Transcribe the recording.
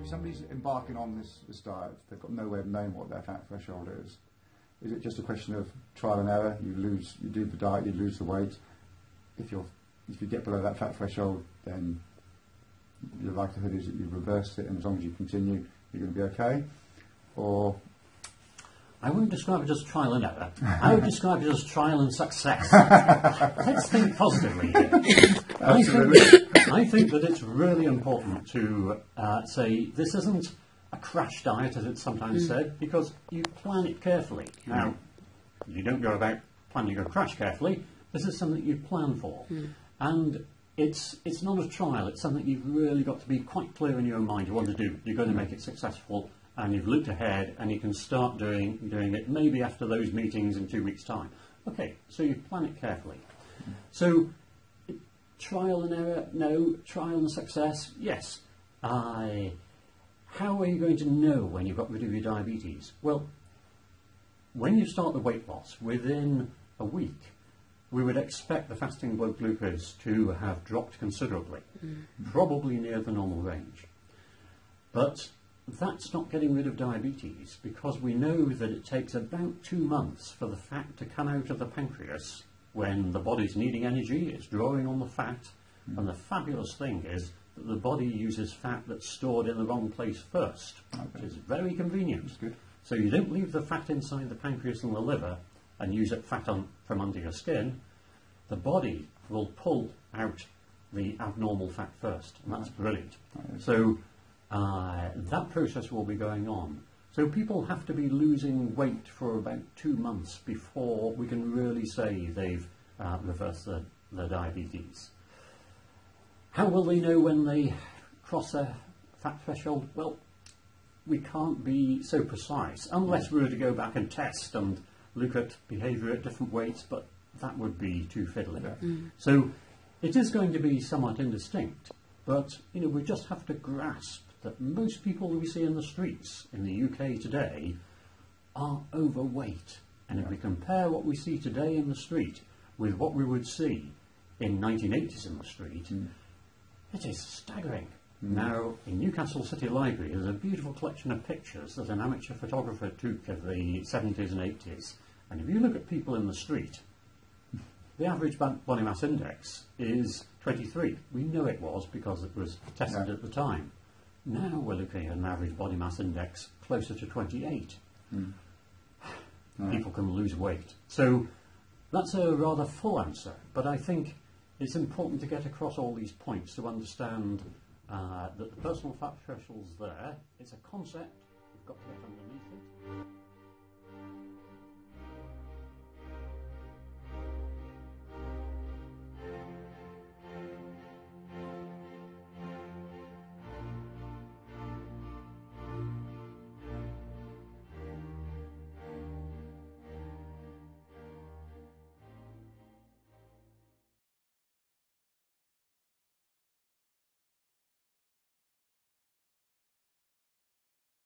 if somebody's embarking on this diet, they've got no way of knowing what their fat threshold is. Is it just a question of trial and error? You do the diet, you lose the weight. If you get below that fat threshold, then the likelihood is that you've reversed it, and as long as you continue, you're going to be okay. Or I wouldn't describe it as trial and error. I would describe it as trial and success. Let's think positively here. I think that it's really important to say this isn't a crash diet, as it's sometimes said, because you plan it carefully. Now, you don't go about planning a crash carefully. This is something you plan for. And it's not a trial. It's something you've really got to be quite clear in your own mind you want to do. You're going to make it successful, and you've looked ahead, and you can start doing it maybe after those meetings in 2 weeks' time. Okay, so you plan it carefully. So, trial and error, no. Trial and success, yes. How are you going to know when you've got rid of your diabetes? Well, when you start the weight loss, within a week, we would expect the fasting blood glucose to have dropped considerably, probably near the normal range. But that's not getting rid of diabetes, because we know that it takes about 2 months for the fat to come out of the pancreas when the body's needing energy, it's drawing on the fat, and the fabulous thing is that the body uses fat that's stored in the wrong place first, which is very convenient. That's good. So you don't leave the fat inside the pancreas and the liver and use it from under your skin. The body will pull out the abnormal fat first, and that's brilliant. So that process will be going on. So people have to be losing weight for about 2 months before we can really say they've reversed their diabetes. How will they know when they cross their fat threshold? Well, we can't be so precise, unless we were to go back and test and look at behaviour at different weights, but that would be too fiddly. So it is going to be somewhat indistinct, but we just have to grasp that most people we see in the streets in the UK today are overweight. And if we compare what we see today in the street with what we would see in 1980s in the street, it is staggering. Now, in Newcastle City Library, there's a beautiful collection of pictures that an amateur photographer took of the 70s and 80s. And if you look at people in the street, the average body mass index is 23. We know it was because it was tested at the time. Now we're looking at an average body mass index closer to 28. People can lose weight. So that's a rather full answer, but I think it's important to get across all these points to understand that the personal fat threshold's there. It's a concept. We've got to get underneath it.